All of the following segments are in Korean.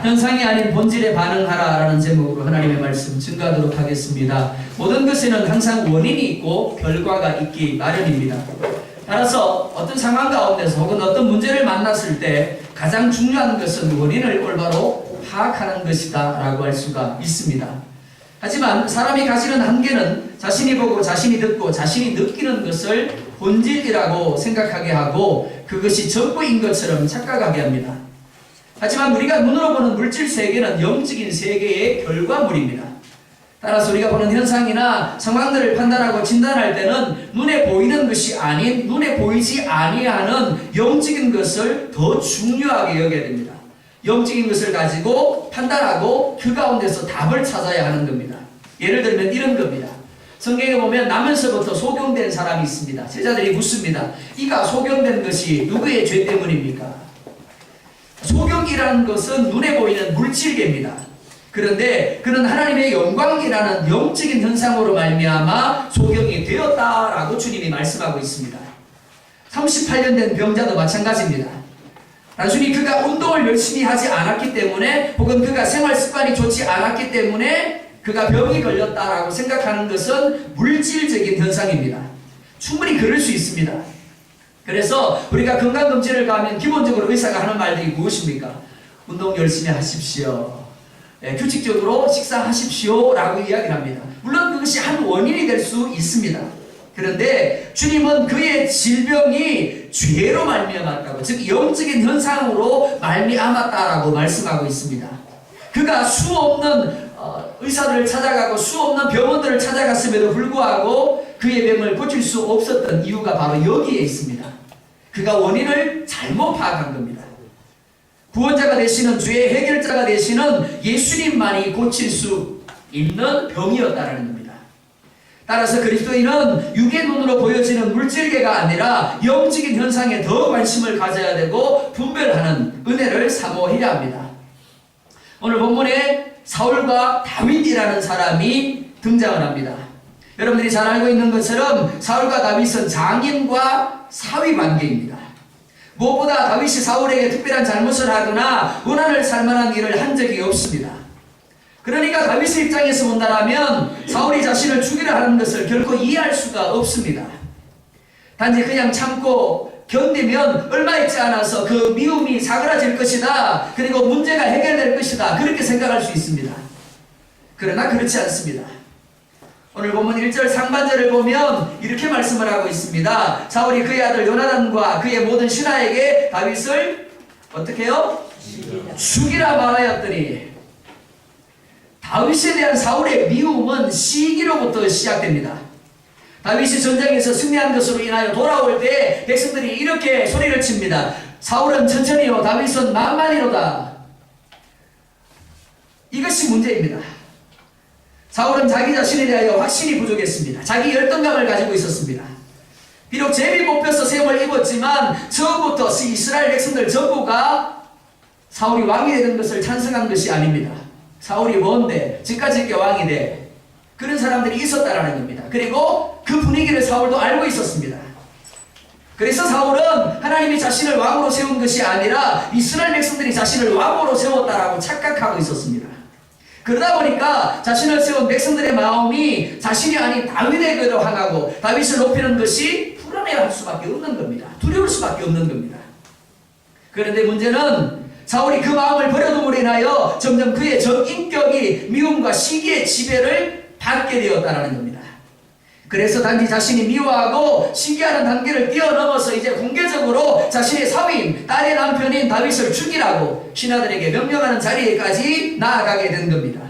현상이 아닌 본질에 반응하라라는 제목으로 하나님의 말씀 증거하도록 하겠습니다. 모든 것에는 항상 원인이 있고 결과가 있기 마련입니다. 따라서 어떤 상황 가운데서 혹은 어떤 문제를 만났을 때 가장 중요한 것은 원인을 올바로 파악하는 것이다 라고 할 수가 있습니다. 하지만 사람이 가지는 한계는 자신이 보고 자신이 듣고 자신이 느끼는 것을 본질이라고 생각하게 하고 그것이 전부인 것처럼 착각하게 합니다. 하지만 우리가 눈으로 보는 물질 세계는 영적인 세계의 결과물입니다. 따라서 우리가 보는 현상이나 상황들을 판단하고 진단할 때는 눈에 보이는 것이 아닌 눈에 보이지 아니하는 영적인 것을 더 중요하게 여겨야 됩니다. 영적인 것을 가지고 판단하고 그 가운데서 답을 찾아야 하는 겁니다. 예를 들면 이런 겁니다. 성경에 보면 나면서부터 소경된 사람이 있습니다. 제자들이 묻습니다. 이가 소경된 것이 누구의 죄 때문입니까? 소경이라는 것은 눈에 보이는 물질계입니다. 그런데 그는 하나님의 영광이라는 영적인 현상으로 말미암아 소경이 되었다라고 주님이 말씀하고 있습니다. 38년 된 병자도 마찬가지입니다. 단순히 그가 운동을 열심히 하지 않았기 때문에 혹은 그가 생활 습관이 좋지 않았기 때문에 그가 병이 걸렸다라고 생각하는 것은 물질적인 현상입니다. 충분히 그럴 수 있습니다. 그래서 우리가 건강검진을 가면 기본적으로 의사가 하는 말들이 무엇입니까? 운동 열심히 하십시오. 규칙적으로 식사하십시오 라고 이야기를 합니다. 물론 그것이 한 원인이 될 수 있습니다. 그런데 주님은 그의 질병이 죄로 말미암았다고, 즉 영적인 현상으로 말미암았다라고 말씀하고 있습니다. 그가 수없는 의사들을 찾아가고 수없는 병원들을 찾아갔음에도 불구하고 그의 병을 고칠 수 없었던 이유가 바로 여기에 있습니다. 그가 원인을 잘못 파악한 겁니다. 구원자가 되시는 죄의 해결자가 되시는 예수님만이 고칠 수 있는 병이었다는 겁니다. 따라서 그리스도인은 육의 눈으로 보여지는 물질계가 아니라 영적인 현상에 더 관심을 가져야 되고 분별하는 은혜를 사모해야 합니다. 오늘 본문에 사울과 다윗이라는 사람이 등장을 합니다. 여러분들이 잘 알고 있는 것처럼 사울과 다윗은 장인과 사위 관계입니다. 무엇보다 다윗이 사울에게 특별한 잘못을 하거나 원한을 살만한 일을 한 적이 없습니다. 그러니까 다윗의 입장에서 본다면 사울이 자신을 죽이려 하는 것을 결코 이해할 수가 없습니다. 단지 그냥 참고 견디면 얼마 있지 않아서 그 미움이 사그라질 것이다. 그리고 문제가 해결될 것이다. 그렇게 생각할 수 있습니다. 그러나 그렇지 않습니다. 오늘 본문 1절 상반절을 보면 이렇게 말씀을 하고 있습니다. 사울이 그의 아들 요나단과 그의 모든 신하에게 다윗을 어떻게 해요? 죽이라 말하였더니 다윗에 대한 사울의 미움은 시기로부터 시작됩니다. 다윗이 전쟁에서 승리한 것으로 인하여 돌아올 때 백성들이 이렇게 소리를 칩니다. 사울은 천천히요 다윗은 만만히로다. 이것이 문제입니다. 사울은 자기 자신에 대하여 확신이 부족했습니다. 자기 열등감을 가지고 있었습니다. 비록 제비 뽑혀서 세움을 입었지만 처음부터 이스라엘 백성들 전부가 사울이 왕이 되는 것을 찬성한 것이 아닙니다. 사울이 뭔데? 지금까지 이렇게 왕이 돼. 그런 사람들이 있었다라는 겁니다. 그리고 그 분위기를 사울도 알고 있었습니다. 그래서 사울은 하나님이 자신을 왕으로 세운 것이 아니라 이스라엘 백성들이 자신을 왕으로 세웠다라고 착각하고 있었습니다. 그러다 보니까 자신을 세운 백성들의 마음이 자신이 아닌 다윗에게로 향하고 다윗을 높이는 것이 불안해할 수밖에 없는 겁니다. 두려울 수밖에 없는 겁니다. 그런데 문제는 사울이 그 마음을 버려둠으로 인하여 점점 그의 전인격이 미움과 시기의 지배를 받게 되었다는 겁니다. 그래서 단지 자신이 미워하고 시기하는 단계를 뛰어넘어서 이제 공개적으로 자신의 사위인 딸의 남편인 다윗을 죽이라고 신하들에게 명령하는 자리에까지 나아가게 된 겁니다.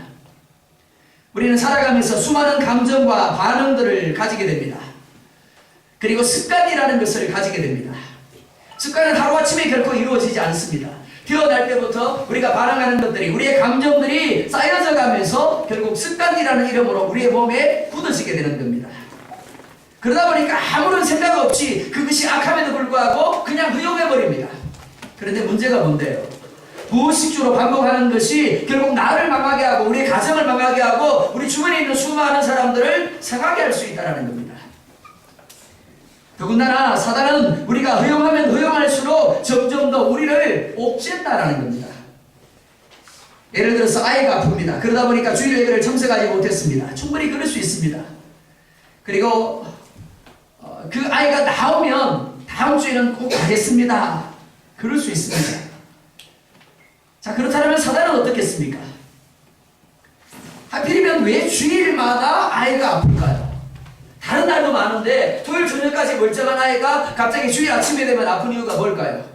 우리는 살아가면서 수많은 감정과 반응들을 가지게 됩니다. 그리고 습관이라는 것을 가지게 됩니다. 습관은 하루아침에 결코 이루어지지 않습니다. 태어날 때부터 우리가 반응하는 것들이 우리의 감정들이 쌓여져 가면서 결국 습관이라는 이름으로 우리의 몸에 굳어지게 되는 겁니다. 그러다 보니까 아무런 생각 없이 그것이 악함에도 불구하고 그냥 허용해버립니다. 그런데 문제가 뭔데요? 무의식적으로 반복하는 것이 결국 나를 망하게 하고 우리의 가정을 망하게 하고 우리 주변에 있는 수많은 사람들을 상하게 할 수 있다는 겁니다. 더군다나 사단은 우리가 허용하면 허용할수록 점점 더 우리를 옥죄한다는 겁니다. 예를 들어서 아이가 아픕니다. 그러다 보니까 주일 예배를 참석하지 못했습니다. 충분히 그럴 수 있습니다. 그리고 그 아이가 나오면 다음 주에는 꼭 가겠습니다. 그럴 수 있습니다. 자, 그렇다면 사단은 어떻겠습니까? 하필이면 왜 주일마다 아이가 아플까요? 다른 날도 많은데 토요일 저녁까지 멀쩡한 아이가 갑자기 주일 아침에 되면 아픈 이유가 뭘까요?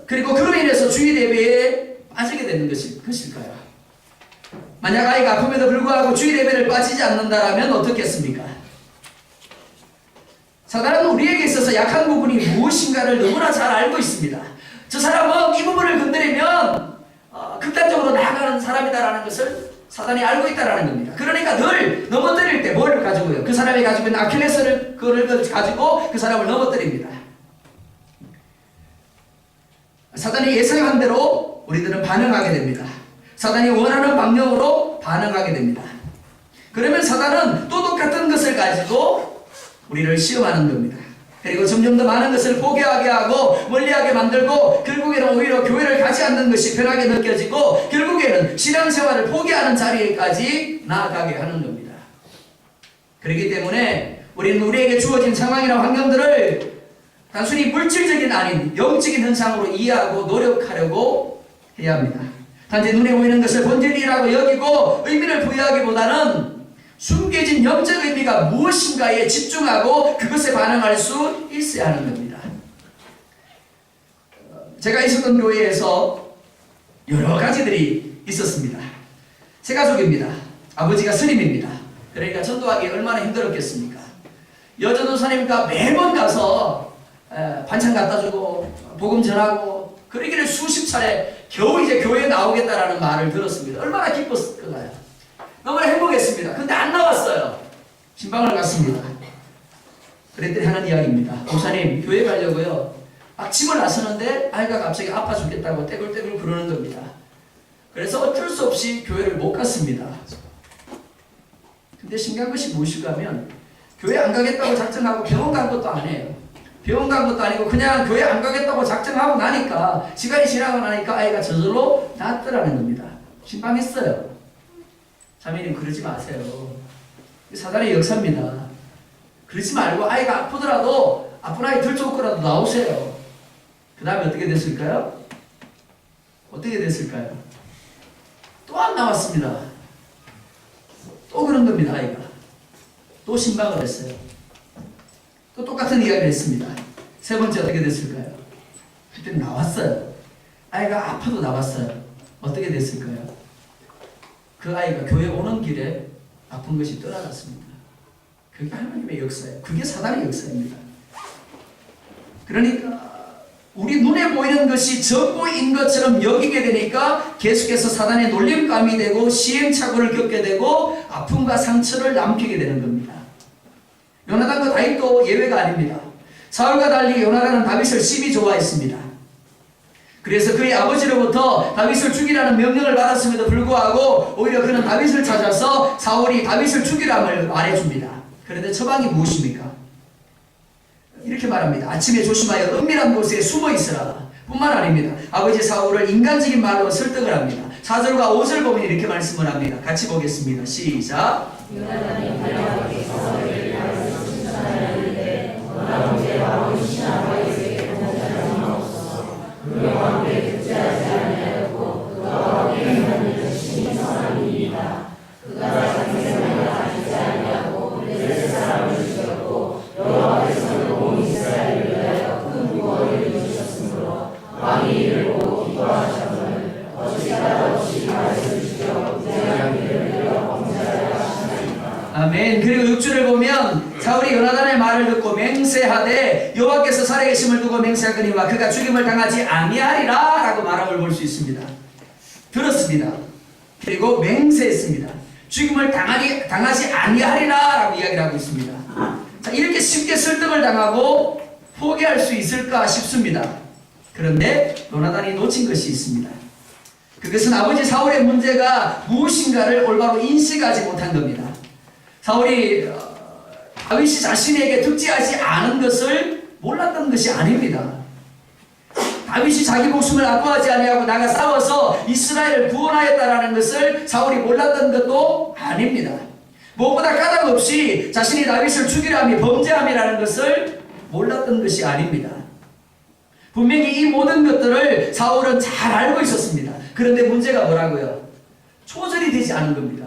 그리고 그로 인해서 주일 예배에 빠지게 되는 것일까요? 만약 아이가 아픔에도 불구하고 주일 예배를 빠지지 않는다면 어떻겠습니까? 사단은 우리에게 있어서 약한 부분이 무엇인가를 너무나 잘 알고 있습니다. 저 사람은 이 부분을 건드리면 극단적으로 나아가는 사람이다라는 것을 사단이 알고 있다라는 겁니다. 그러니까 늘 넘어뜨릴 때 뭘 가지고요? 그 사람이 가지고 있는 아킬레스를 가지고 그 사람을 넘어뜨립니다. 사단이 예상한 대로 우리들은 반응하게 됩니다. 사단이 원하는 방향으로 반응하게 됩니다. 그러면 사단은 또 똑같은 것을 가지고 우리를 시험하는 겁니다. 그리고 점점 더 많은 것을 포기하게 하고 멀리하게 만들고 결국에는 오히려 교회를 가지 않는 것이 편하게 느껴지고 결국에는 신앙생활을 포기하는 자리까지 나아가게 하는 겁니다. 그렇기 때문에 우리는 우리에게 주어진 상황이나 환경들을 단순히 물질적인 아닌 영적인 현상으로 이해하고 노력하려고 해야 합니다. 단지 눈에 보이는 것을 본질이라고 여기고 의미를 부여하기보다는 숨겨진 영적 의미가 무엇인가에 집중하고 그것에 반응할 수 있어야 하는 겁니다. 제가 있었던 교회에서 여러 가지들이 있었습니다. 세 가족입니다. 아버지가 스님입니다. 그러니까 전도하기 얼마나 힘들었겠습니까? 여전도사님과 매번 가서 반찬 갖다 주고 복음 전하고 그러기를 수십 차례 겨우 이제 교회에 나오겠다라는 말을 들었습니다. 얼마나 기뻤을까요? 너무나 행복했습니다. 근데 안 나왔어요. 신방을 갔습니다. 그랬더니 하는 이야기입니다. 목사님, 교회 가려고요. 막 짐을 나서는데 아이가 갑자기 아파 죽겠다고 떼굴떼굴 그러는 겁니다. 그래서 어쩔 수 없이 교회를 못 갔습니다. 근데 신기한 것이 무엇일까 하면 교회 안 가겠다고 작정하고 병원 간 것도 아니에요. 병원 간 것도 아니고 그냥 교회 안 가겠다고 작정하고 나니까 시간이 지나고 나니까 아이가 저절로 낫더라는 겁니다. 신방했어요. 자매님 그러지 마세요. 사단의 역사입니다. 그러지 말고 아이가 아프더라도 아픈 아이 들쳐올 거라도 나오세요. 그 다음에 어떻게 됐을까요? 어떻게 됐을까요? 또 안 나왔습니다. 또 그런 겁니다. 아이가 또 신방을 했어요. 또 똑같은 이야기를 했습니다. 세 번째 어떻게 됐을까요? 그때는 나왔어요. 아이가 아파도 나왔어요. 어떻게 됐을까요? 그 아이가 교회 오는 길에 아픈 것이 떠나갔습니다. 그게 하나님의 역사예요. 그게 사단의 역사입니다. 그러니까 우리 눈에 보이는 것이 전부인 것처럼 여기게 되니까 계속해서 사단의 놀림감이 되고 시행착오를 겪게 되고 아픔과 상처를 남기게 되는 겁니다. 요나단과 다윗도 예외가 아닙니다. 사울과 달리 요나단은 다윗을 심히 좋아했습니다. 그래서 그의 아버지로부터 다윗을 죽이라는 명령을 받았음에도 불구하고 오히려 그는 다윗을 찾아서 사울이 다윗을 죽이라를 말해줍니다. 그런데 처방이 무엇입니까? 이렇게 말합니다. 아침에 조심하여 은밀한 곳에 숨어 있으라 뿐만 아닙니다. 아버지 사울을 인간적인 말로 설득을 합니다. 4절과 5절 보면 이렇게 말씀을 합니다. 같이 보겠습니다. 시작. 아멘. 그리고 6절을 보면 사울이 요나단의 말을 듣고 맹세하되 여호와께서 살아계심을 두고 맹세하거니와 그가 죽임을 당하지 아니하리라 라고 말함을 볼 수 있습니다. 들었습니다. 그리고 맹세했습니다. 죽임을 당하지 아니하리라 라고 이야기를 하고 있습니다. 자, 이렇게 쉽게 설득을 당하고 포기할 수 있을까 싶습니다. 그런데 요나단이 놓친 것이 있습니다. 그것은 아버지 사울의 문제가 무엇인가를 올바로 인식하지 못한 겁니다. 사울이 다윗이 자신에게 득지하지 않은 것을 몰랐던 것이 아닙니다. 다윗이 자기 목숨을 아까워하지 아니하고 나가 싸워서 이스라엘을 구원하였다라는 것을 사울이 몰랐던 것도 아닙니다. 무엇보다 까닭 없이 자신이 다윗을 죽이려 함이 범죄함이라는 것을 몰랐던 것이 아닙니다. 분명히 이 모든 것들을 사울은 잘 알고 있었습니다. 그런데 문제가 뭐라고요? 조절이 되지 않은 겁니다.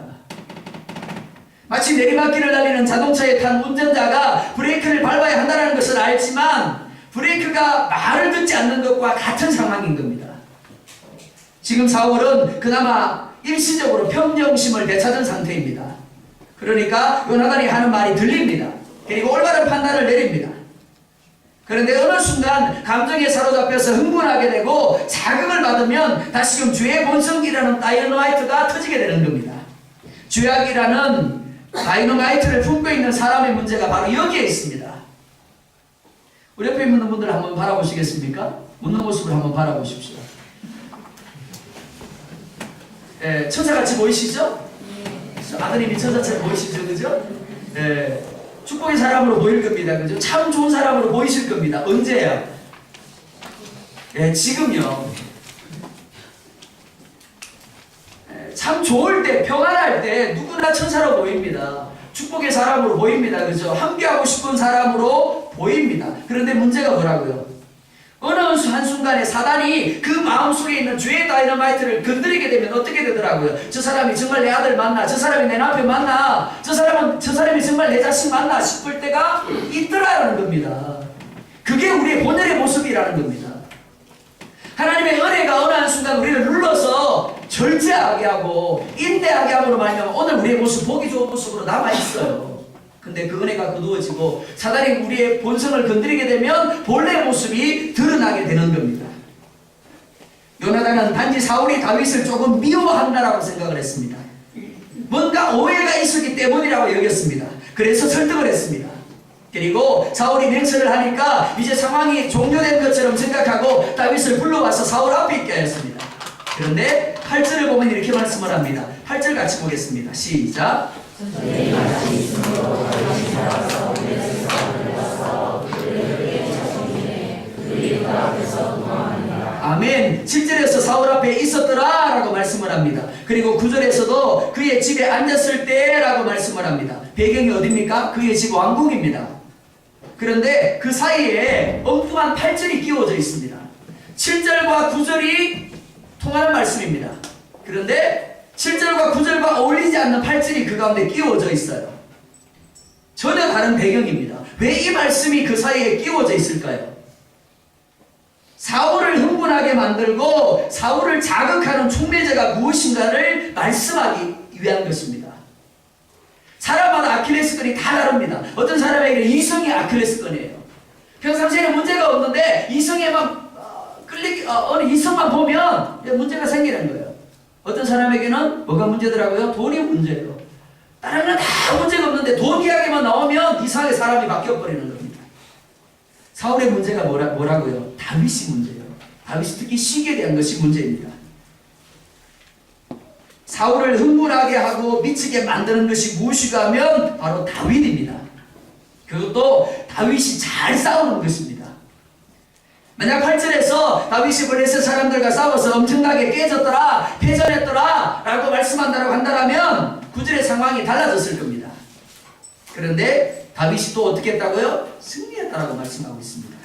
마치 내리막길을 달리는 자동차에 탄 운전자가 브레이크를 밟아야 한다는 것을 알지만 브레이크가 말을 듣지 않는 것과 같은 상황인 겁니다. 지금 사울은 그나마 일시적으로 평정심을 되찾은 상태입니다. 그러니까 요나단이 하는 말이 들립니다. 그리고 올바른 판단을 내립니다. 그런데 어느 순간 감정에 사로잡혀서 흥분하게 되고 자극을 받으면 다시금 죄의 본성이라는 다이너마이트가 터지게 되는 겁니다. 죄악이라는 다이너마이트를 품고 있는 사람의 문제가 바로 여기에 있습니다. 우리 옆에 있는 분들 한번 바라보시겠습니까? 웃는 모습을 한번 바라보십시오. 천사같이 보이시죠? 아드님이 천사처럼 보이시죠? 그죠? 축복의 사람으로 보일 겁니다. 그죠? 참 좋은 사람으로 보이실 겁니다. 언제야? 지금요. 참 좋을 때, 평안할 때 누구나 천사로 보입니다. 축복의 사람으로 보입니다. 그죠? 함께하고 싶은 사람으로 보입니다. 그런데 문제가 뭐라고요? 어느 한순간에 사단이 그 마음속에 있는 죄의 다이너마이트를 건드리게 되면 어떻게 되더라고요? 저 사람이 정말 내 아들 맞나? 저 사람이 내 남편 맞나? 저 사람이 정말 내 자식 맞나? 싶을 때가 있더라는 겁니다. 그게 우리의 본연의 모습이라는 겁니다. 하나님의 은혜가 어느 한순간 우리를 눌러서 절제하게 하고 인내하게 함으로 말미암아 오늘 우리의 모습, 보기 좋은 모습으로 남아있어요. 근데 그 은혜가 거두어지고 사단이 우리의 본성을 건드리게 되면 본래 모습이 드러나게 되는 겁니다. 요나단은 단지 사울이 다윗을 조금 미워한다라고 생각을 했습니다. 뭔가 오해가 있었기 때문이라고 여겼습니다. 그래서 설득을 했습니다. 그리고 사울이 맹세를 하니까 이제 상황이 종료된 것처럼 생각하고 다윗을 불러와서 사울 앞에 있게 하였습니다. 그런데 8절을 보면 이렇게 말씀을 합니다. 8절 같이 보겠습니다. 시작. 아멘. 7절에서 사울 앞에 있었더라 라고 말씀을 합니다. 그리고 9절에서도 그의 집에 앉았을 때 라고 말씀을 합니다. 배경이 어딥니까? 그의 집 왕궁입니다. 그런데 그 사이에 엉뚱한 8절이 끼워져 있습니다. 7절과 9절이 통하는 말씀입니다. 그런데 7절과 9절과 어울리지 않는 8절이 그 가운데 끼워져 있어요. 전혀 다른 배경입니다. 왜 이 말씀이 그 사이에 끼워져 있을까요? 사울을 흥분하게 만들고 사울을 자극하는 촉매제가 무엇인가를 말씀하기 위한 것입니다. 사람마다 아킬레스건이 다 다릅니다. 어떤 사람에게는 이성이 아킬레스건이에요. 평상시에는 문제가 없는데 이성에만 어느 이성만 보면 문제가 생기는 거예요. 어떤 사람에게는 뭐가 문제더라고요? 돈이 문제예요. 다른 건 다 문제가 없는데 돈 이야기만 나오면 이상하게 사람이 바뀌어버리는 겁니다. 사울의 문제가 뭐라고요? 다윗이 문제예요. 다윗이 특히 시기에 대한 것이 문제입니다. 사울을 흥분하게 하고 미치게 만드는 것이 무엇이가 하면 바로 다윗입니다. 그것도 다윗이 잘 싸우는 것입니다. 만약 8절에서 다윗이 블레셋 사람들과 싸워서 엄청나게 깨졌더라, 패전했더라 라고 말씀한다고 한다면 9절의 상황이 달라졌을 겁니다. 그런데 다윗이 또 어떻게 했다고요? 승리했다라고 말씀하고 있습니다.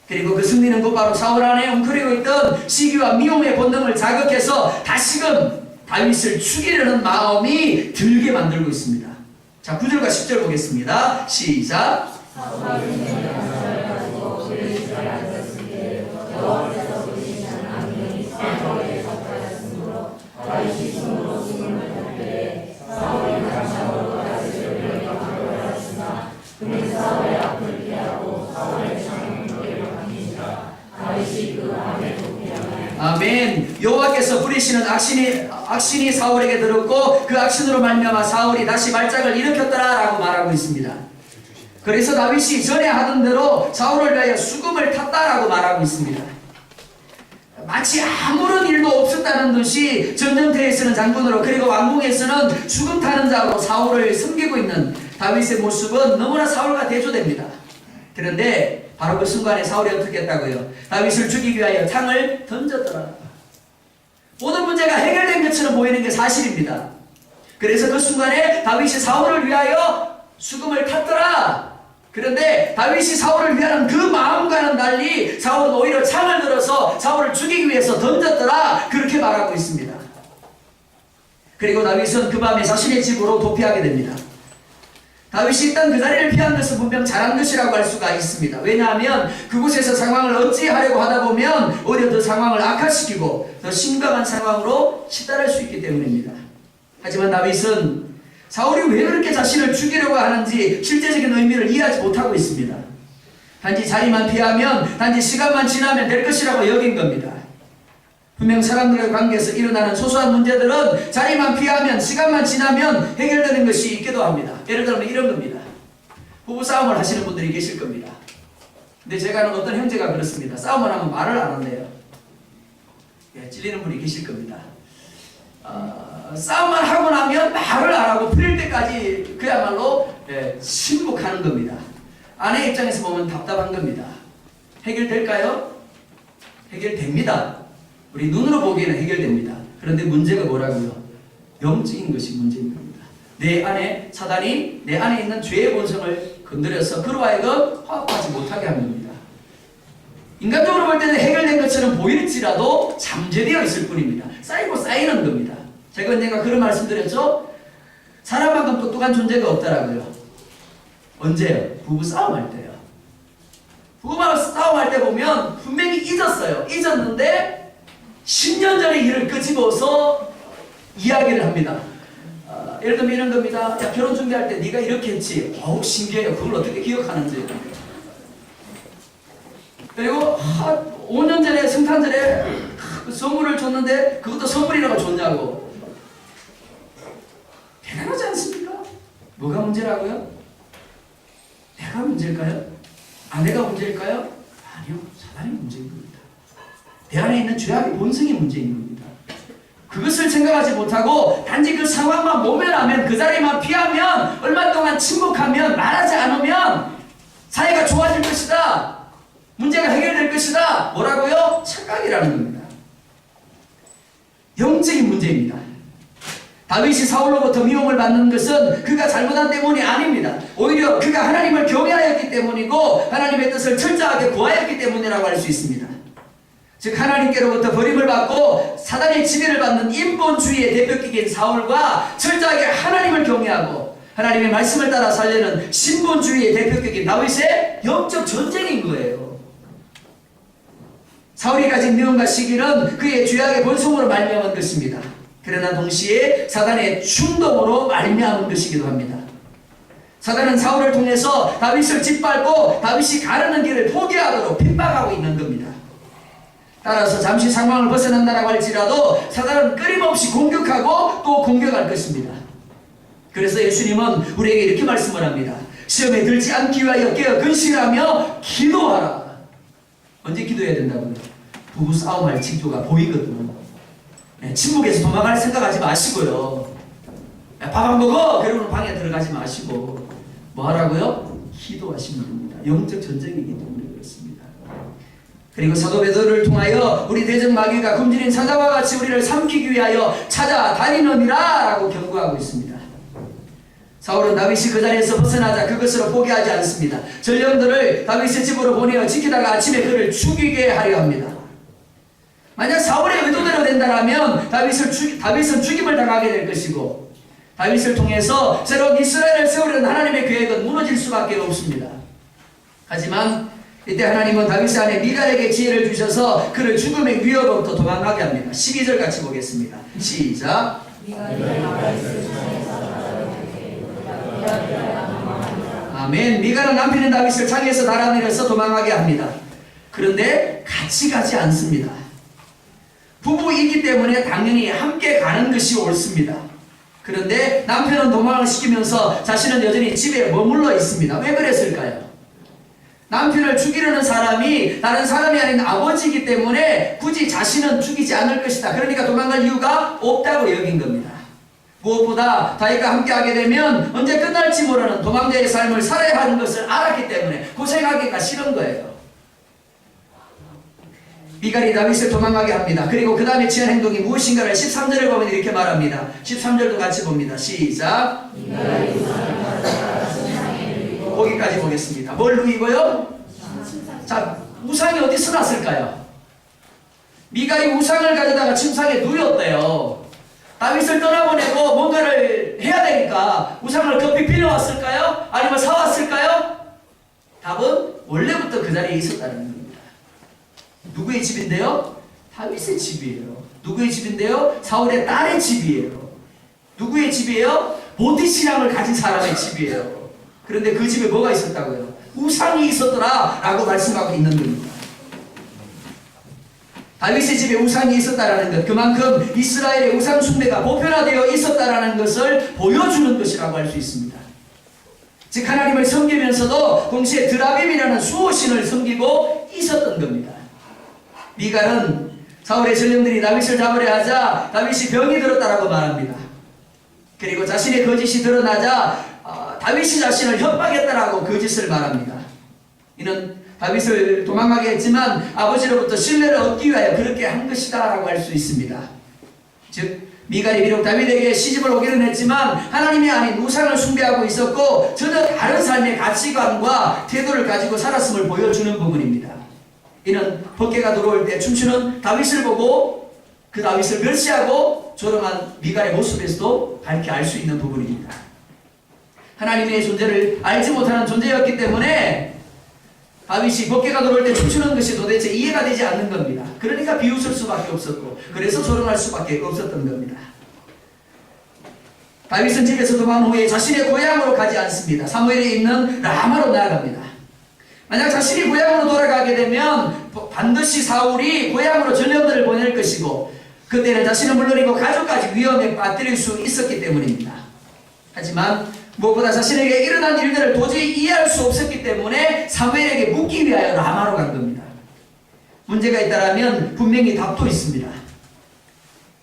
그리고 그 승리는 곧바로 사울 안에 웅크리고 있던 시기와 미움의 본능을 자극해서 다시금 다윗을 죽이려는 마음이 들게 만들고 있습니다. 자, 9절과 10절 보겠습니다. 시작. 아멘. 여호와께서 부리시는 악신이 사울에게 들었고 그 악신으로 말미암아 사울이 다시 말짝을 일으켰더라라고 말하고 있습니다. 그래서 다윗이 전에 하던 대로 사울을 위하여 수금을 탔다라고 말하고 있습니다. 마치 아무런 일도 없었다는 듯이 전쟁터에서는 장군으로 그리고 왕궁에서는 수금 타는 자로 사울을 섬기고 있는 다윗의 모습은 너무나 사울과 대조됩니다. 그런데 바로 그 순간에 사울이 어떻게 했다고요? 다윗을 죽이기 위하여 창을 던졌더라. 모든 문제가 해결된 것처럼 보이는 게 사실입니다. 그래서 그 순간에 다윗이 사울을 위하여 수금을 탔더라. 그런데 다윗이 사울을 위하는 그 마음과는 달리 사울은 오히려 창을 들어서 사울을 죽이기 위해서 던졌더라. 그렇게 말하고 있습니다. 그리고 다윗은 그 밤에 자신의 집으로 도피하게 됩니다. 다윗이 일단 그 자리를 피한 것은 분명 잘한 것이라고 할 수가 있습니다. 왜냐하면 그곳에서 상황을 어찌하려고 하다 보면 오히려 더 상황을 악화시키고 더 심각한 상황으로 치달을 수 있기 때문입니다. 하지만 다윗은 사울이 왜 그렇게 자신을 죽이려고 하는지 실제적인 의미를 이해하지 못하고 있습니다. 단지 자리만 피하면, 단지 시간만 지나면 될 것이라고 여긴 겁니다. 분명 사람들과의 관계에서 일어나는 소소한 문제들은 자리만 피하면, 시간만 지나면 해결되는 것이 있기도 합니다. 예를 들면 이런 겁니다. 부부싸움을 하시는 분들이 계실 겁니다. 근데 제가 아는 어떤 형제가 그렇습니다. 싸움을 하면 말을 안 한대요. 예, 찔리는 분이 계실 겁니다. 싸움만 하고 나면 말을 안 하고 풀릴 때까지 그야말로 침묵하는 겁니다. 아내 입장에서 보면 답답한 겁니다. 해결될까요? 해결됩니다. 우리 눈으로 보기에는 해결됩니다. 그런데 문제가 뭐라고요? 영적인 것이 문제인 겁니다. 내 안에 사단이 내 안에 있는 죄의 본성을 건드려서 그로 하여금 화합하지 못하게 하는 겁니다. 인간적으로 볼 때는 해결된 것처럼 보일지라도 잠재되어 있을 뿐입니다. 쌓이고 쌓이는 겁니다. 제가 언젠가 그런 말씀 드렸죠? 사람만큼 똑똑한 존재가 없더라고요. 언제요? 부부 싸움할 때요. 부부만 싸움할 때 보면 분명히 잊었어요. 잊었는데 10년 전의 일을 끄집어서 이야기를 합니다. 예를 들면 이런 겁니다. 야, 결혼 준비할 때 네가 이렇게 했지. 어우, 신기해요. 그걸 어떻게 기억하는지. 그리고 5년 전에 성탄절에 선물을 줬는데 그것도 선물이라고 줬냐고. 대단하지 않습니까? 뭐가 문제라고요? 내가 문제일까요? 아내가 문제일까요? 아니요. 사단이 문제인 겁니다. 내 안에 있는 죄악의 본성이 문제인 겁니다. 그것을 생각하지 못하고 단지 그 상황만 모면하면, 그 자리만 피하면, 얼마 동안 침묵하면, 말하지 않으면 사이가 좋아질 것이다. 문제가 해결될 것이다. 뭐라고요? 착각이라는 겁니다. 영적인 문제입니다. 다윗이 사울로부터 미움을 받는 것은 그가 잘못한 때문이 아닙니다. 오히려 그가 하나님을 경외하였기 때문이고 하나님의 뜻을 철저하게 구하였기 때문이라고 할 수 있습니다. 즉 하나님께로부터 버림을 받고 사단의 지배를 받는 인본주의의 대표격인 사울과 철저하게 하나님을 경외하고 하나님의 말씀을 따라 살려는 신본주의의 대표격인 다윗의 영적 전쟁인 거예요. 사울이 가진 미움과 시기는 그의 죄악의 본성으로 말미암은 것입니다. 그러나 동시에 사단의 충동으로 말미암은 것이기도 합니다. 사단은 사울을 통해서 다윗을 짓밟고 다윗이 가르는 길을 포기하도록 핍박하고 있는 겁니다. 따라서 잠시 상황을 벗어난다라고 할지라도 사단은 끊임없이 공격하고 또 공격할 것입니다. 그래서 예수님은 우리에게 이렇게 말씀을 합니다. 시험에 들지 않기 위하여 깨어 근신하며 기도하라. 언제 기도해야 된다고요? 부부 싸움할 징조가 보이거든요. 침묵에서 도망갈 생각하지 마시고요. 밥 안 먹어! 그러면 방에 들어가지 마시고 뭐 하라고요? 기도하시면 됩니다. 영적 전쟁이기 때문에 그렇습니다. 그리고 사도 베드로를 통하여 우리 대적 마귀가 굶주린 사자와 같이 우리를 삼키기 위하여 찾아다니느니라 라고 경고하고 있습니다. 사울은 다윗이 그 자리에서 벗어나자 그것으로 포기하지 않습니다. 전령들을 다윗의 집으로 보내어 지키다가 아침에 그를 죽이게 하려 합니다. 만약 사울의 의도대로 된다면 다윗은 죽임을 당하게 될 것이고 다윗을 통해서 새로운 이스라엘을 세우려는 하나님의 계획은 무너질 수밖에 없습니다. 하지만 이때 하나님은 다윗 안에 미갈에게 지혜를 주셔서 그를 죽음의 위협으로부터 도망가게 합니다. 12절 같이 보겠습니다. 시작. 아멘. 미갈은 남편인 다윗을 창에서 달아내려서 도망가게 합니다. 그런데 같이 가지 않습니다. 부부이기 때문에 당연히 함께 가는 것이 옳습니다. 그런데 남편은 도망을 시키면서 자신은 여전히 집에 머물러 있습니다. 왜 그랬을까요? 남편을 죽이려는 사람이 다른 사람이 아닌 아버지이기 때문에 굳이 자신은 죽이지 않을 것이다. 그러니까 도망갈 이유가 없다고 여긴 겁니다. 무엇보다 다윗과 함께하게 되면 언제 끝날지 모르는 도망자의 삶을 살아야 하는 것을 알았기 때문에 고생하기가 싫은 거예요. 미갈이 다윗을 도망가게 합니다. 그리고 그 다음에 취한 행동이 무엇인가를 13절을 보면 이렇게 말합니다. 13절도 같이 봅니다. 시작. 거기까지 보겠습니다. 뭘 누이고요? 자, 우상이 어디서 났을까요? 미갈이 우상을 가져다가 침상에 누였대요. 다윗을 떠나보내고 뭔가를 해야 되니까 우상을 급히 빌려왔을까요? 아니면 사왔을까요? 답은 원래부터 그 자리에 있었다는 겁니다. 누구의 집인데요? 다윗의 집이에요. 누구의 집인데요? 사울의 딸의 집이에요. 누구의 집이에요? 모태 신앙을 가진 사람의 집이에요. 그런데 그 집에 뭐가 있었다고요? 우상이 있었더라 라고 말씀하고 있는 겁니다. 다윗의 집에 우상이 있었다라는 것, 그만큼 이스라엘의 우상 숭배가 보편화되어 있었다라는 것을 보여주는 것이라고 할 수 있습니다. 즉 하나님을 섬기면서도 동시에 드라빔이라는 수호신을 섬기고 있었던 겁니다. 미갈은 사울의 전령들이 다윗을 잡으려 하자 다윗이 병이 들었다라고 말합니다. 그리고 자신의 거짓이 드러나자 다윗이 자신을 협박했다라고 거짓을 말합니다. 이는 다윗을 도망가게 했지만 아버지로부터 신뢰를 얻기 위하여 그렇게 한 것이다 라고 할 수 있습니다. 즉 미갈이 비록 다윗에게 시집을 오기는 했지만 하나님이 아닌 우상을 숭배하고 있었고 전혀 다른 삶의 가치관과 태도를 가지고 살았음을 보여주는 부분입니다. 이는 법궤가 들어올 때 춤추는 다윗을 보고 그 다윗을 멸시하고 조롱한 미갈의 모습에서도 밝게 알 수 있는 부분입니다. 하나님의 존재를 알지 못하는 존재였기 때문에 다윗이 법궤가 들어올 때 춤추는 것이 도대체 이해가 되지 않는 겁니다. 그러니까 비웃을 수밖에 없었고 그래서 조롱할 수밖에 없었던 겁니다. 다윗은 집에서 도망한 후에 자신의 고향으로 가지 않습니다. 사무엘에 있는 라마로 나아갑니다. 만약 자신이 고향으로 돌아가게 되면 반드시 사울이 고향으로 전령들을 보낼 것이고 그때는 자신은 물론이고 가족까지 위험에 빠뜨릴 수 있었기 때문입니다. 하지만 무엇보다 자신에게 일어난 일들을 도저히 이해할 수 없었기 때문에 사무엘에게 묻기 위하여 라마로 간 겁니다. 문제가 있다면 분명히 답도 있습니다.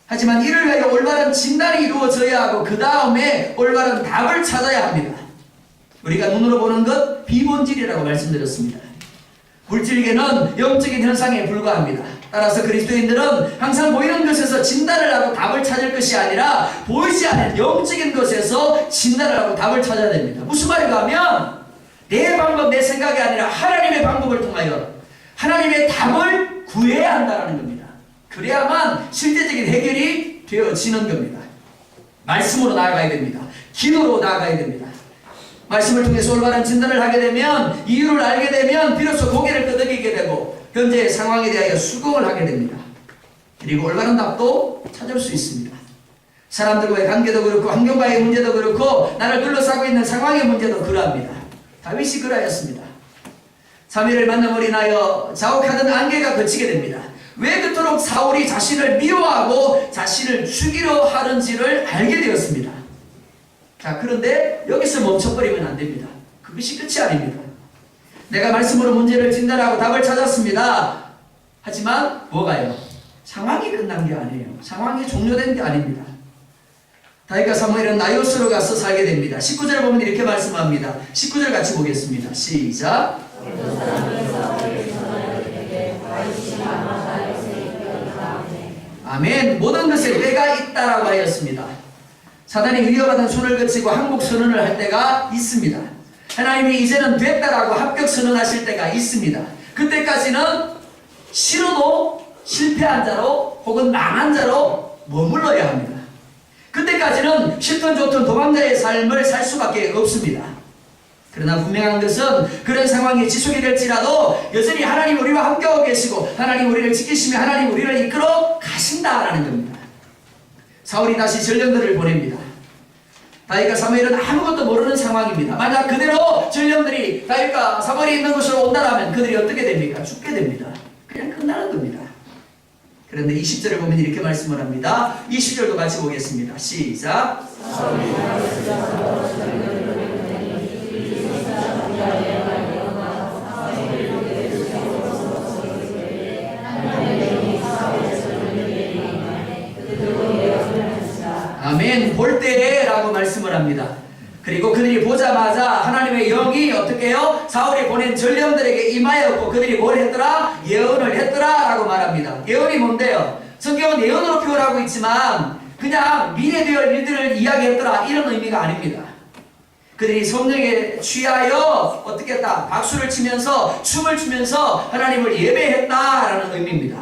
하지만 이를 위하여 올바른 진단이 이루어져야 하고 그 다음에 올바른 답을 찾아야 합니다. 우리가 눈으로 보는 것 비본질이라고 말씀드렸습니다. 물질계는 영적인 현상에 불과합니다. 따라서 그리스도인들은 항상 보이는 것에서 진단을 하고 답을 찾을 것이 아니라 보이지 않는 영적인 것에서 진단을 하고 답을 찾아야 됩니다. 무슨 말인가 하면 내 방법, 내 생각이 아니라 하나님의 방법을 통하여 하나님의 답을 구해야 한다는 겁니다. 그래야만 실제적인 해결이 되어지는 겁니다. 말씀으로 나아가야 됩니다. 기도로 나아가야 됩니다. 말씀을 통해서 올바른 진단을 하게 되면 이유를 알게 되면 비로소 고개를 끄덕이게 되고 현재의 상황에 대하여 수긍을 하게 됩니다. 그리고 올바른 답도 찾을 수 있습니다. 사람들과의 관계도 그렇고 환경과의 문제도 그렇고 나를 둘러싸고 있는 상황의 문제도 그러합니다. 다윗이 그러하였습니다. 사무엘을 만남으로 인하여 자욱하던 안개가 거치게 됩니다. 왜 그토록 사울이 자신을 미워하고 자신을 죽이려 하는지를 알게 되었습니다. 자, 그런데 여기서 멈춰버리면 안 됩니다. 그것이 끝이 아닙니다. 내가 말씀으로 문제를 진단하고 답을 찾았습니다. 하지만 뭐가요? 상황이 끝난 게 아니에요. 상황이 종료된 게 아닙니다. 다윗과 사무엘은 나요스로 가서 살게 됩니다. 19절 보면 이렇게 말씀합니다. 19절 같이 보겠습니다. 시작. 아멘. 모든 것에 때가 있다라고 하였습니다. 사단이 위협하던 손을 거치고 항복 선언을 할 때가 있습니다. 하나님이 이제는 됐다라고 합격 선언하실 때가 있습니다. 그때까지는 싫어도 실패한 자로 혹은 망한 자로 머물러야 합니다. 그때까지는 싫든 좋든 도망자의 삶을 살 수밖에 없습니다. 그러나 분명한 것은 그런 상황이 지속이 될지라도 여전히 하나님 우리와 함께하고 계시고 하나님 우리를 지키시며 하나님 우리를 이끌어 가신다라는 겁니다. 사울이 다시 전령들을 보냅니다. 다윗과 사무엘은 아무것도 모르는 상황입니다. 만약 그대로 전령들이 다윗과 사무엘이 있는 곳으로 온다면 그들이 어떻게 됩니까? 죽게 됩니다. 그냥 끝나는 겁니다. 그런데 20절을 보면 이렇게 말씀을 합니다. 20절도 같이 보겠습니다. 시작. 아멘. 볼 때에 라고 말씀을 합니다. 그리고 그들이 보자마자 하나님의 영이 어떻게 해요? 사울이 보낸 전령들에게 임하였고 그들이 뭘 했더라? 예언을 했더라 라고 말합니다. 예언이 뭔데요? 성경은 예언으로 표현하고 있지만 그냥 미래될 일들을 이야기했더라 이런 의미가 아닙니다. 그들이 성령에 취하여 어떻게 했다? 박수를 치면서 춤을 추면서 하나님을 예배했다라는 의미입니다.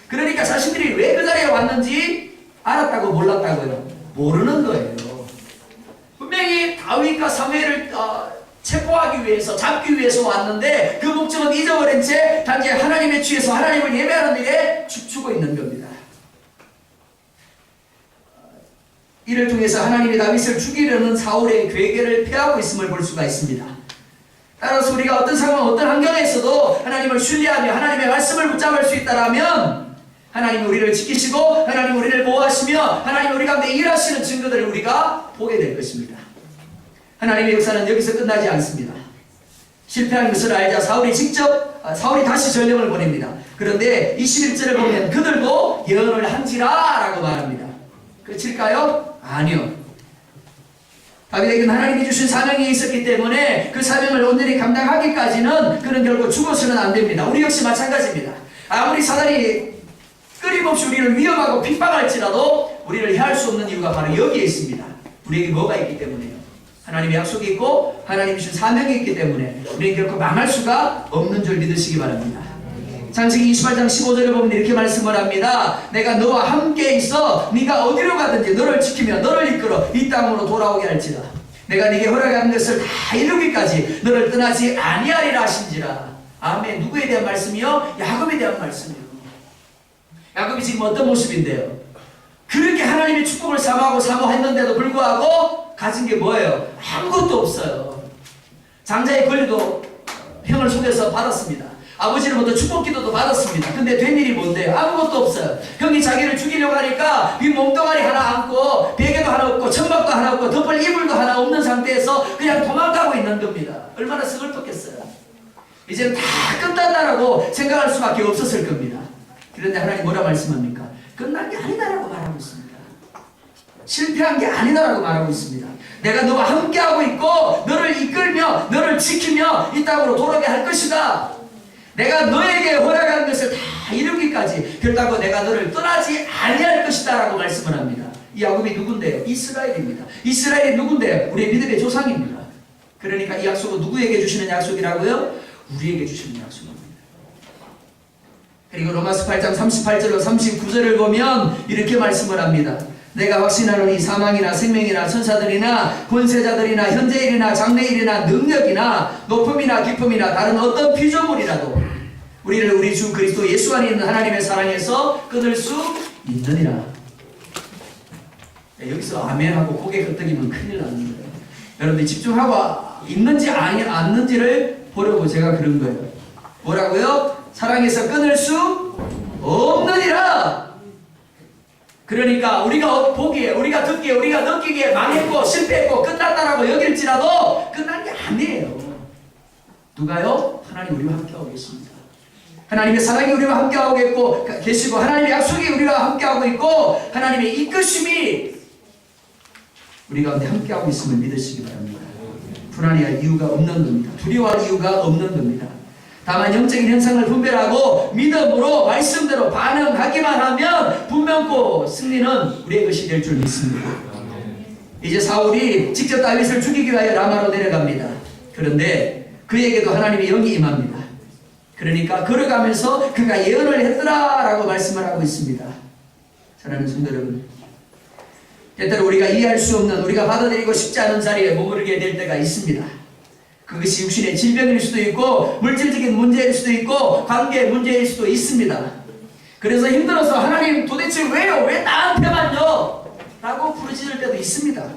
그러니까 자신들이 왜 그 자리에 왔는지 알았다고 몰랐다고요? 모르는 거예요. 분명히 다윗과 사무엘을 체포하기 위해서 잡기 위해서 왔는데 그 목적은 잊어버린 채 단지 하나님에 취해서 하나님을 예배하는 일에 춤추고 있는 겁니다. 이를 통해서 하나님이 다윗을 죽이려는 사울의 계획을 폐하고 있음을 볼 수가 있습니다. 따라서 우리가 어떤 상황, 어떤 환경에서도 하나님을 신뢰하며 하나님의 말씀을 붙잡을 수 있다면 하나님이 우리를 지키시고 하나님이 우리를 보호하시며 하나님이 우리 가운데 일하시는 증거들을 우리가 보게 될 것입니다. 하나님의 역사는 여기서 끝나지 않습니다. 실패한 것을 알자 사울이 다시 전령을 보냅니다. 그런데 21절을 보면 그들도 예언을 한지라 라고 말합니다. 그렇을까요? 아니요. 다윗에게는 하나님이 주신 사명이 있었기 때문에 그 사명을 온전히 감당하기까지는 그는 결국 죽어서는 안 됩니다. 우리 역시 마찬가지입니다. 아무리 사단이 끊임없이 우리를 위협하고 핍박할지라도 우리를 해할 수 없는 이유가 바로 여기에 있습니다. 우리에게 뭐가 있기 때문에요. 하나님의 약속이 있고 하나님이 주신 사명이 있기 때문에 우리는 결코 망할 수가 없는 줄 믿으시기 바랍니다. 창세기 28장 15절을 보면 이렇게 말씀을 합니다. 내가 너와 함께 있어 네가 어디로 가든지 너를 지키며 너를 이끌어 이 땅으로 돌아오게 할지라. 내가 네게 허락한 것을 다 이루기까지 너를 떠나지 아니하리라 하신지라. 아멘. 누구에 대한 말씀이요? 야곱에 대한 말씀이요. 야곱이 지금 어떤 모습인데요? 그렇게 하나님의 축복을 사모했는데도 불구하고 가진 게 뭐예요? 아무것도 없어요. 장자의 권리도 형을 속여서 받았습니다. 아버지로부터 축복 기도도 받았습니다. 근데 된 일이 뭔데요? 아무것도 없어요. 형이 자기를 죽이려고 하니까 이 몸뚱아리 하나 안고 베개도 하나 없고 천막도 하나 없고 덮을 이불도 하나 없는 상태에서 그냥 도망가고 있는 겁니다. 얼마나 서글펐겠어요. 이제는 다 끝났다라고 생각할 수밖에 없었을 겁니다. 그런데 하나님 뭐라 말씀합니까? 끝난 게 아니다라고 말하고 있습니다. 실패한 게 아니다라고 말하고 있습니다. 내가 너와 함께하고 있고 너를 이끌며 너를 지키며 이 땅으로 돌아오게 할 것이다. 내가 너에게 허락한 것을 다 이루기까지 결단코 내가 너를 떠나지 아니할 것이다 라고 말씀을 합니다. 이 야곱이 누군데요? 이스라엘입니다. 이스라엘이 누군데요? 우리의 믿음의 조상입니다. 그러니까 이 약속은 누구에게 주시는 약속이라고요? 우리에게 주시는 약속입니다. 그리고 로마서 8장 38절로 39절을 보면 이렇게 말씀을 합니다. 내가 확신하노니 사망이나 생명이나 천사들이나 권세자들이나 현재일이나 장래일이나 능력이나 높음이나 깊음이나 다른 어떤 피조물이라도 우리를 우리 주 그리스도 예수 안에 있는 하나님의 사랑에서 끊을 수 있느니라. 여기서 아멘하고 고개 끄덕이면 큰일 나는 거예요. 여러분들 집중하고 있는지 않는지를 보려고 제가 그런 거예요. 뭐라고요? 사랑에서 끊을 수 없느니라. 그러니까 우리가 보기에, 우리가 듣기에, 우리가 느끼기에 망했고 실패했고 끝났다라고 여길지라도 끝난 게 아니에요. 누가요? 하나님 우리와 함께하고 계십니다. 하나님의 사랑이 우리와 함께하고 계시고 하나님의 약속이 우리와 함께하고 있고 하나님의 이끄심이 우리 가운데 함께하고 있음을 믿으시기 바랍니다. 불안해할 이유가 없는 겁니다. 두려워할 이유가 없는 겁니다. 다만 영적인 현상을 분별하고 믿음으로 말씀대로 반응하기만 하면 분명코 승리는 우리의 것이 될 줄 믿습니다. 이제 사울이 직접 다윗을 죽이기 위하여 라마로 내려갑니다. 그런데 그에게도 하나님의 영이 임합니다. 그러니까 걸어가면서 그가 예언을 했더라 라고 말씀을 하고 있습니다. 사랑하는 성도 여러분, 때때로 우리가 이해할 수 없는, 우리가 받아들이고 싶지 않은 자리에 머무르게 될 때가 있습니다. 그것이 육신의 질병일 수도 있고 물질적인 문제일 수도 있고 관계의 문제일 수도 있습니다. 그래서 힘들어서 하나님 도대체 왜요? 왜 나한테만요? 라고 부르짖을 때도 있습니다.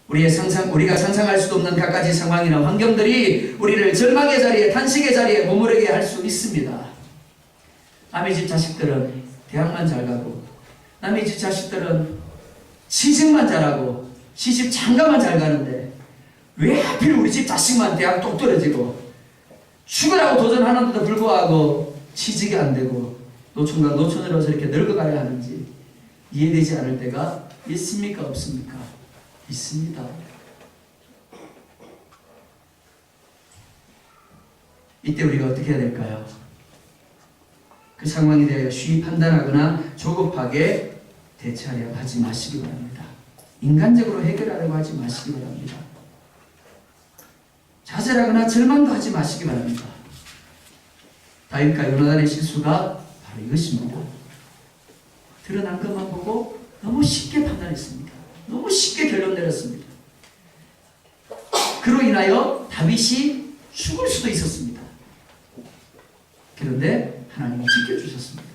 우리가 상상할 수도 없는 갖가지 상황이나 환경들이 우리를 절망의 자리에, 탄식의 자리에 머무르게 할 수 있습니다. 남의 집 자식들은 대학만 잘 가고 남의 집 자식들은 시집만 잘하고 시집 장가만 잘 가는데 왜 하필 우리 집 자식만 대학 똑 떨어지고 죽으라고 도전하는데도 불구하고 취직이 안 되고 노총각 노처녀로서 이렇게 늙어가야 하는지 이해되지 않을 때가 있습니까? 없습니까? 있습니다. 이때 우리가 어떻게 해야 될까요? 그 상황에 대하여 쉬이 판단하거나 조급하게 대처하려고 하지 마시기 바랍니다. 인간적으로 해결하려고 하지 마시기 바랍니다. 자살하거나 절망도 하지 마시기 바랍니다. 다윗과 요나단의 실수가 바로 이것입니다. 드러난 것만 보고 너무 쉽게 판단했습니다. 너무 쉽게 결론 내렸습니다. 그로 인하여 다윗이 죽을 수도 있었습니다. 그런데 하나님이 지켜주셨습니다.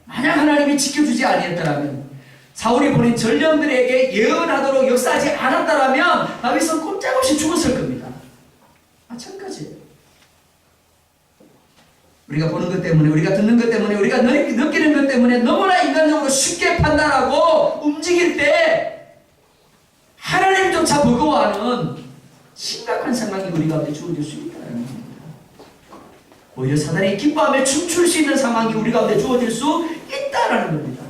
만약 하나님이 지켜주지 아니했더라면, 사울이 보낸 전령들에게 예언하도록 역사하지 않았더라면 다윗은 꼼짝없이 죽었을 겁니다. 마찬가지예요. 우리가 보는 것 때문에, 우리가 듣는 것 때문에, 우리가 느끼는 것 때문에 너무나 인간적으로 쉽게 판단하고 움직일 때 하나님조차 버거워하는 심각한 상황이 우리 가운데 주어질 수 있다는 겁니다. 오히려 사단이 기뻐하며 춤출 수 있는 상황이 우리 가운데 주어질 수 있다는 겁니다.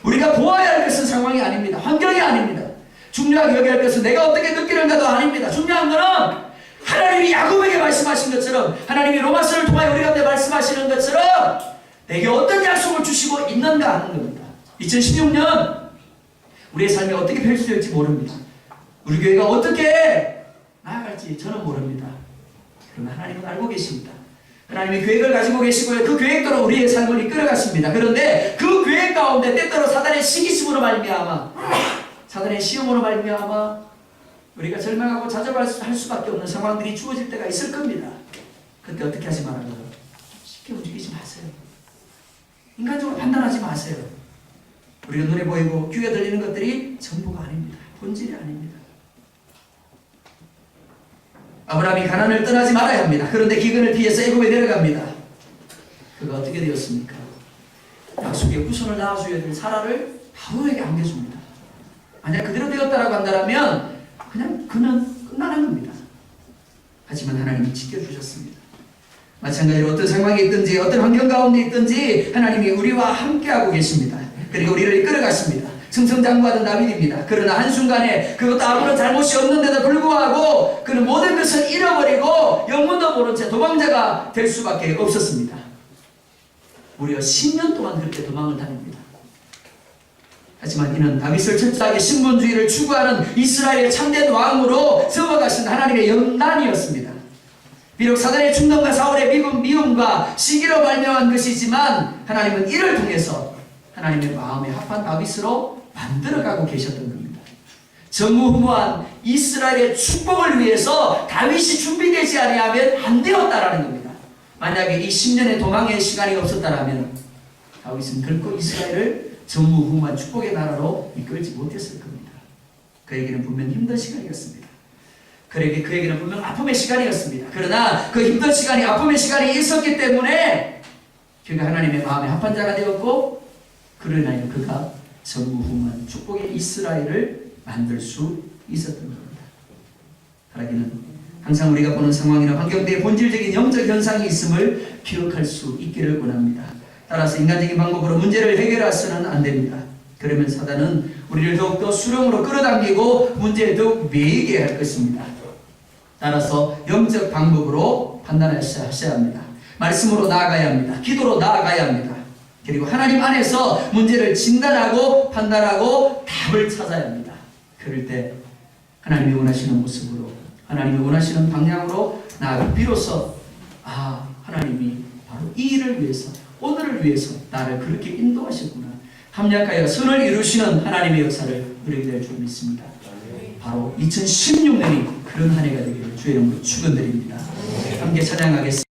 우리가 보아야 할 것은 상황이 아닙니다. 환경이 아닙니다. 중요하게 여겨야 할 것은 내가 어떻게 느끼는가도 아닙니다. 중요한 것은 하나님이 야곱에게 말씀하신 것처럼, 하나님이 로마서를 통하여 우리 가운데 말씀하시는 것처럼 내게 어떤 약속을 주시고 있는가 하는 겁니다. 2016년 우리의 삶이 어떻게 펼쳐질지 모릅니다. 우리 교회가 어떻게 나아갈지 저는 모릅니다. 그러나 하나님은 알고 계십니다. 하나님이 계획을 가지고 계시고요. 그 계획대로 우리의 삶을 이끌어가십니다. 그런데 그 계획 가운데 때때로 사단의 시기심으로 말미암아, 사단의 시험으로 말미암아 우리가 절망하고 좌절할 수밖에 없는 상황들이 주어질 때가 있을 겁니다. 그때 어떻게 하지 말아요? 쉽게 움직이지 마세요. 인간적으로 판단하지 마세요. 우리가 눈에 보이고 귀에 들리는 것들이 전부가 아닙니다. 본질이 아닙니다. 아브라함이 가나안을 떠나지 말아야 합니다. 그런데 기근을 피해서 애굽에 내려갑니다. 그가 어떻게 되었습니까? 약속의 후손을 낳아줘야 될 사라를 바로에게 안겨줍니다. 만약 그대로 되었다라고 한다면 그냥 그는 끝나는 겁니다. 하지만 하나님이 지켜주셨습니다. 마찬가지로 어떤 상황에 있든지 어떤 환경 가운데 있든지 하나님이 우리와 함께하고 계십니다. 그리고 우리를 이끌어가십니다. 승승장구하던 다윗입니다. 그러나 한순간에 그것도 아무런 잘못이 없는데도 불구하고 그는 모든 것을 잃어버리고 영문도 모른 채 도망자가 될 수밖에 없었습니다. 무려 10년 동안 그렇게 도망을 다닙니다. 하지만 이는 다윗을 철저하게 신분주의를 추구하는 이스라엘의 참된 왕으로 세워가신 하나님의 연단이었습니다. 비록 사단의 충동과 사울의 미움과 시기로 발명한 것이지만 하나님은 이를 통해서 하나님의 마음에 합한 다윗으로 만들어가고 계셨던 겁니다. 전무후무한 이스라엘의 축복을 위해서 다윗이 준비되지 아니하면 안 되었다라는 겁니다. 만약에 이 10년의 도망의 시간이 없었다면 다윗은 결코 이스라엘을 전무후무한 축복의 나라로 이끌지 못했을 겁니다. 그에게는 분명 힘든 시간이었습니다. 그에게는 분명 아픔의 시간이었습니다. 그러나 그 힘든 시간이, 아픔의 시간이 있었기 때문에 그가 하나님의 마음에 합한 자가 되었고, 그로 인하여 그가 전무후무한 축복의 이스라엘을 만들 수 있었던 겁니다. 하나님은 항상 우리가 보는 상황이나 환경대의 본질적인 영적 현상이 있음을 기억할 수 있기를 원합니다. 따라서 인간적인 방법으로 문제를 해결해서는 안 됩니다. 그러면 사단은 우리를 더욱더 수렁으로 끌어당기고 문제에 더욱 매이게 할 것입니다. 따라서 영적 방법으로 판단하셔야 합니다. 말씀으로 나아가야 합니다. 기도로 나아가야 합니다. 그리고 하나님 안에서 문제를 진단하고 판단하고 답을 찾아야 합니다. 그럴 때 하나님이 원하시는 모습으로, 하나님이 원하시는 방향으로 나아가 비로소 하나님이 바로 이 일을 위해서, 오늘을 위해서 나를 그렇게 인도하셨구나, 합력하여 선을 이루시는 하나님의 역사를 누리게 될 줄 믿습니다. 바로 2016년이 그런 한 해가 되기를 주의 이름으로 축원드립니다. 함께 찬양하겠습니다.